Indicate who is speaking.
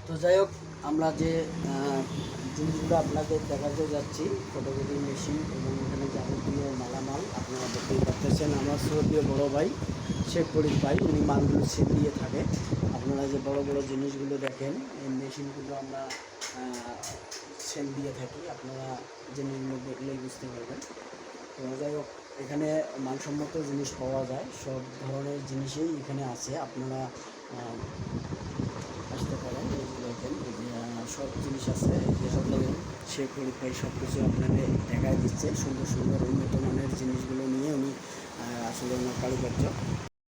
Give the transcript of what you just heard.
Speaker 1: তো যাই হোক, আমরা যে জিনিসগুলো আপনাদের দেখাতে যাচ্ছি, ফটোগ্রাফি মেশিন এবং এখানে যাবতীয় মালামাল আপনারা দেখতেই পাচ্ছেন। আমার শ্রদ্ধেয় বড় ভাই শেখ ফরিদ ভাই, উনি মালগুলো সেল দিয়ে থাকে। আপনারা যে বড় বড় জিনিসগুলো দেখেন, এই মেশিনগুলো আমরা সেল দিয়ে থাকি। আপনারা জিনিসগুলো দেখলেই বুঝতে পারবেন। তো যাই হোক, এখানে মানসম্মত জিনিস পাওয়া যায়, সব ধরনের জিনিসই এখানে আছে। আপনারা আসতে পারেন। এই যে দেখেন, সব জিনিস আছে। যে সব শেখ ফরিদ ভাই সব কিছু আপনাদের দেখায় দিচ্ছে। সুন্দর সুন্দর উন্নত মানের জিনিসগুলো নিয়ে উনি আসলে ওনার কারুকার্য